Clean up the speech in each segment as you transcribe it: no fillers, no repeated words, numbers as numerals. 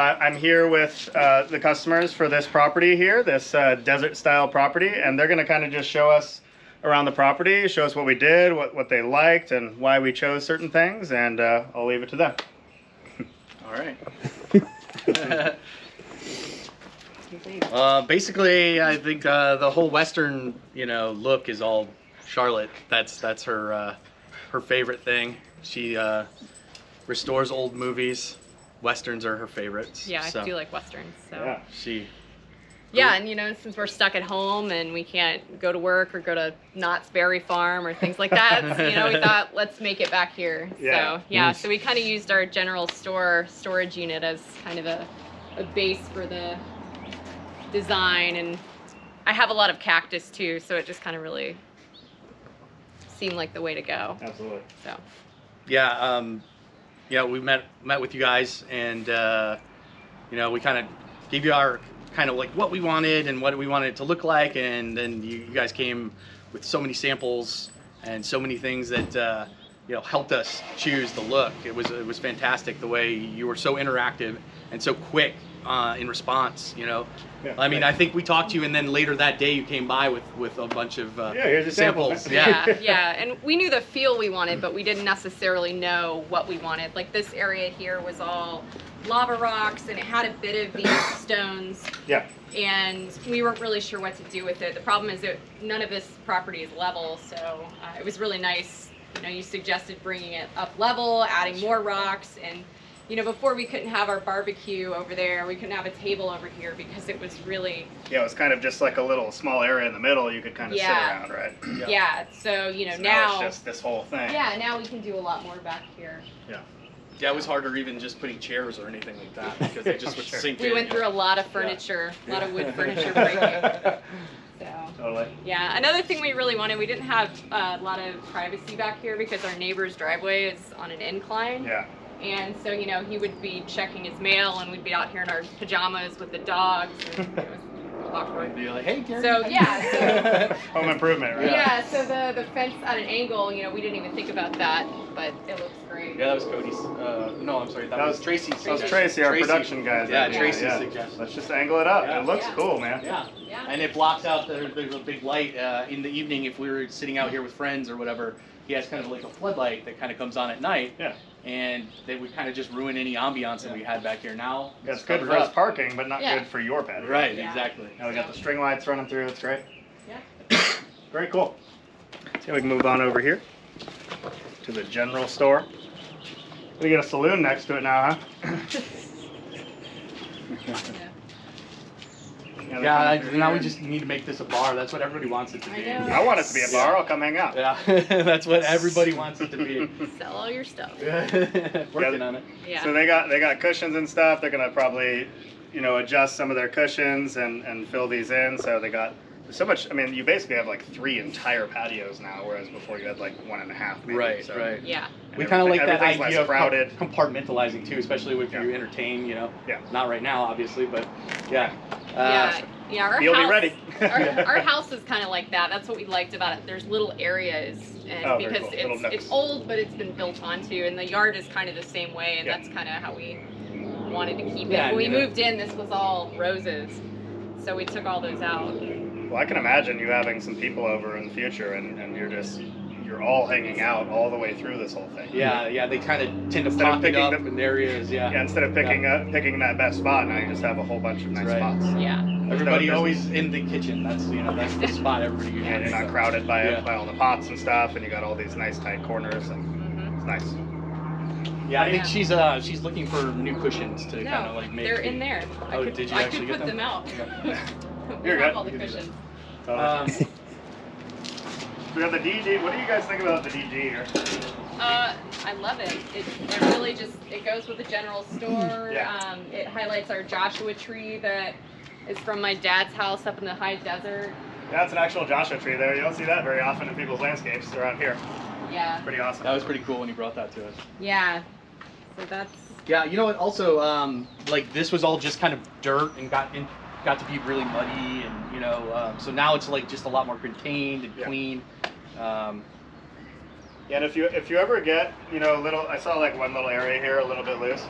I'm here with the customers for this property here, this desert style property, and they're going to kind of just show us around the property, show us what we did, what they liked, and why we chose certain things, and I'll leave it to them. All right. Basically, I think the whole Western, look is all Charlotte. That's her her favorite thing. She restores old movies. Westerns are her favorites. Yeah, I do like Westerns. So. Yeah, and since we're stuck at home and we can't go to work or go to Knott's Berry Farm or things like that, we thought let's make it back here. Yeah. So yeah, so we kind of used our general store storage unit as kind of a base for the design, and I have a lot of cactus too, so it just kind of really seemed like the way to go. Absolutely. So. Yeah, we met with you guys, and we kind of gave you our kind of like what we wanted and what we wanted it to look like, and then you guys came with so many samples and so many things that helped us choose the look. It was fantastic the way you were so interactive and so quick in response. Yeah, I mean, I think we talked to you, and then later that day you came by with a bunch of here's the samples. Yeah, and we knew the feel we wanted, but we didn't necessarily know what we wanted. Like this area here was all lava rocks, and it had a bit of these stones. Yeah. And we weren't really sure what to do with it. The problem is that none of this property is level, so it was really nice. You suggested bringing it up level, adding more rocks, and before we couldn't have our barbecue over there, we couldn't have a table over here because it was really... Yeah, it was kind of just like a little small area in the middle you could kind of sit around, right? Yeah, so, So now... it's just this whole thing. Yeah, now we can do a lot more back here. Yeah. Yeah, it was harder even just putting chairs or anything like that because they just would sink in. We went through a lot of furniture, a lot of wood furniture breaking. So, Totally. yeah, another thing we really wanted, we didn't have a lot of privacy back here because our neighbor's driveway is on an incline. Yeah. And so, he would be checking his mail, and we'd be out here in our pajamas with the dogs, and it was awkward. And be like, hey, Gary. So, yeah. Home improvement, right? Yeah, so the fence at an angle, we didn't even think about that, but it looks great. Yeah, that was Cody's. No, I'm sorry. That was Tracy's. That was Tracy, our production guy. Yeah, Tracy's suggestion. Let's just angle it up. Yeah. It looks cool, man. Yeah. And it blocks out, there's a big light in the evening if we were sitting out here with friends or whatever. He has kind of like a floodlight that kind of comes on at night. Yeah. And they would kind of just ruin any ambiance that we had back here. Now It's good for us parking, but not good for your patio. Right, exactly. Now we got the string lights running through. It's great. Yeah. Very cool. So we can move on over here to the general store. We get a saloon next to it now, huh? Now we just need to make this a bar. That's what everybody wants it to be. I want it to be a bar. I'll come hang out. Yeah, that's what everybody wants it to be. Sell all your stuff. Working on it. Yeah. So they got cushions and stuff. They're gonna probably, adjust some of their cushions and fill these in. So they got so much. I mean, you basically have like 3 entire patios now, whereas before you had like 1.5. Maybe, right. so. Right. Yeah. We kind of like that idea of crowded. Compartmentalizing too, especially if you entertain. Yeah. Not right now, obviously, but yeah. Our You'll house, be ready. our house is kind of like that. That's what we liked about it. There's little areas, and because cool. it's old, but it's been built onto, and the yard is kind of the same way, and that's kind of how we wanted to keep it. When we moved in, this was all roses, so we took all those out. Well, I can imagine you having some people over in the future, and you're all hanging out all the way through this whole thing. Yeah, they kind of tend to pocket up in areas. Yeah, instead of picking that best spot, now you just have a whole bunch of nice spots. Yeah. Everybody always in the kitchen. That's the spot everybody usually. And you're not crowded by all the pots and stuff, and you got all these nice tight corners, and it's nice. Yeah, I think she's looking for new cushions to kind of like make. They're in there. Oh, did you actually get them? I could put them out. You're good. All the cushions. We got the DG. What do you guys think about the DG here? I love it. It really just, it goes with the general store. Yeah. It highlights our Joshua tree that is from my dad's house up in the high desert. Yeah, it's an actual Joshua tree there. You don't see that very often in people's landscapes around here. Yeah. It's pretty awesome. That was pretty cool when you brought that to us. Yeah. So that's... Yeah, you know what? Also, like this was all just kind of dirt and got to be really muddy, and so now it's like just a lot more contained and clean. Yeah, and if you ever get little, I saw like one little area here a little bit loose.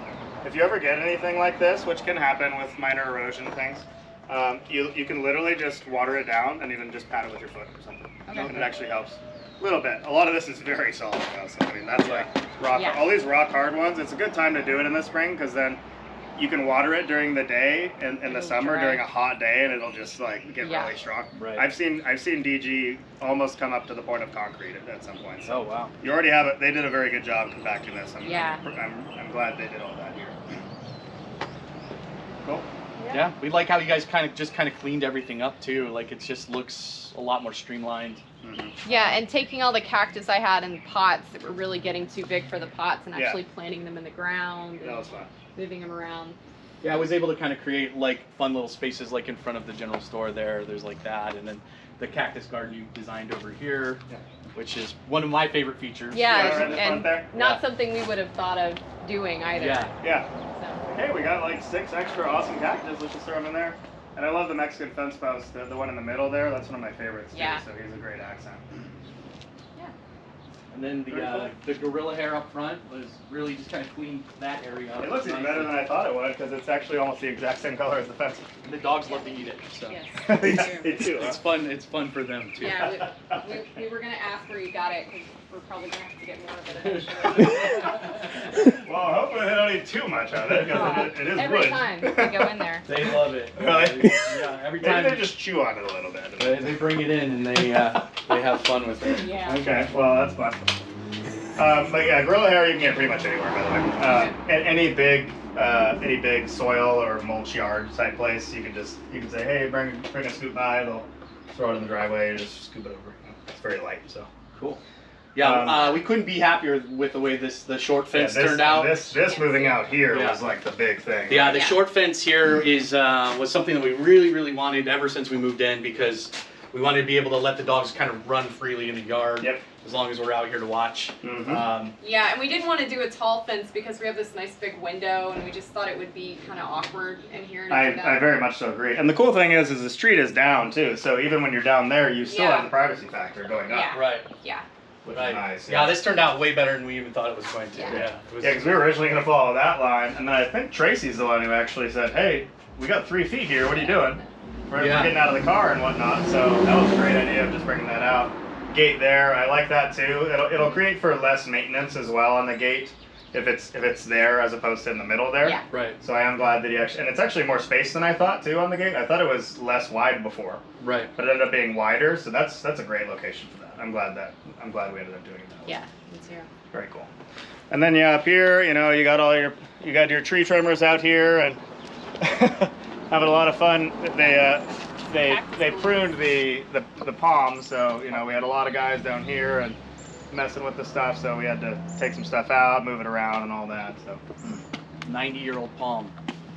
if you ever get anything like this, which can happen with minor erosion things, you can literally just water it down and even just pat it with your foot or something. Okay. And it actually helps a little bit. A lot of this is very solid though, so I mean that's like rock. Yeah. All these rock hard ones. It's a good time to do it in the spring because then you can water it during the day and in the It'll summer dry. during a hot day, and it'll just like get Yeah. really strong. Right. I've seen DG almost come up to the point of concrete at some point. So Oh wow. you already have it. They did a very good job compacting this. Yeah. I'm glad they did all that here. Cool. Yeah, we like how you guys kind of cleaned everything up too. Like it just looks a lot more streamlined. Yeah, and taking all the cactus I had in pots that were really getting too big for the pots and Yeah. actually planting them in the ground That and was fun. moving them around. Yeah, I was able to kind of create like fun little spaces like in front of the general store there. There's like that, and then the cactus garden you designed over here, Yeah. which is one of my favorite features. Yeah, right in the front and there? not Yeah. something we would have thought of doing either. Yeah. Yeah. So. Hey, we got like 6 extra awesome cactus. Let's just throw them in there. And I love the Mexican fence post, the one in the middle there. That's one of my favorites too. Yeah. So he's a great accent. And then Very cool. the gorilla hair up front was really just kind of cleaned that area up. It looks even better than I thought it would because it's actually almost the exact same color as the fence. The dogs love to eat it, so Yes. They do. it's fun. It's fun for them too. Yeah, we were gonna ask where you got it because we're probably gonna have to get more of it eventually. Well, hopefully they don't eat too much of it because it is Every wood. time we go in there. They love it. Really? Yeah, every Maybe time they just chew on it a little bit. they bring it in and they have fun with it. Yeah. Okay, well that's fun. But yeah, gorilla hair you can get pretty much anywhere, by the way. Any big soil or mulch yard type place, you can say, hey, bring a scoop by. They'll throw it in the driveway, just scoop it over. It's very light, so. Cool. Yeah, we couldn't be happier with the way the short fence turned out. This moving out here Yeah. was like the big thing. Yeah, the Yeah. short fence here is was something that we really wanted ever since we moved in because we wanted to be able to let the dogs kind of run freely in the yard. Yep. As long as we're out here to watch. Mhm. Yeah, and we didn't want to do a tall fence because we have this nice big window, and we just thought it would be kind of awkward in here. To do that. I very much so agree. And the cool thing is the street is down too, so even when you're down there, you still Yeah. have the privacy factor going up. Yeah. Right. Yeah. Which Right. is nice. Yeah, this turned out way better than we even thought it was going to. Yeah. Yeah. It was, Yeah, because we were originally going to follow that line, and then I think Tracy's the one who actually said, hey, we got 3 feet here, what are you doing? We're getting out of the car and whatnot, so that was a great idea of just bringing that out. Gate there, I like that too. It'll create for less maintenance as well on the gate if it's there as opposed to in the middle there. Yeah. Right. So I am glad that and it's actually more space than I thought too on the gate. I thought it was less wide before, Right. but it ended up being wider, so that's a great location for that. I'm glad we ended up doing it that way. Yeah. Me too. Very cool. And then up here, you got your tree trimmers out here and having a lot of fun. They pruned the palms, so we had a lot of guys down here and messing with the stuff, so we had to take some stuff out, move it around and all that. So 90-year-old palm.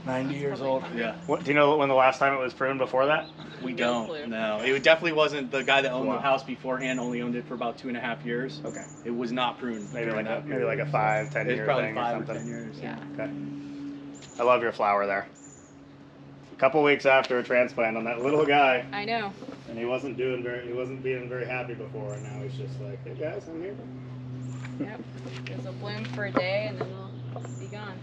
90 years old. Yeah. What do you know when the last time it was pruned before that? We No don't. clue. No. It definitely wasn't the guy that owned Wow. the house beforehand. Only owned it for about 2.5 years. Okay. It was not pruned. Maybe during like that period. a 5-10 It's year probably thing 5 or or 10 something. years. Yeah. Okay. I love your flower there. A couple weeks after a transplant on that little guy. I know. And he wasn't being very happy before, and now he's just like, hey guys, I'm here. Yep. It'll bloom for a day and then they'll be gone.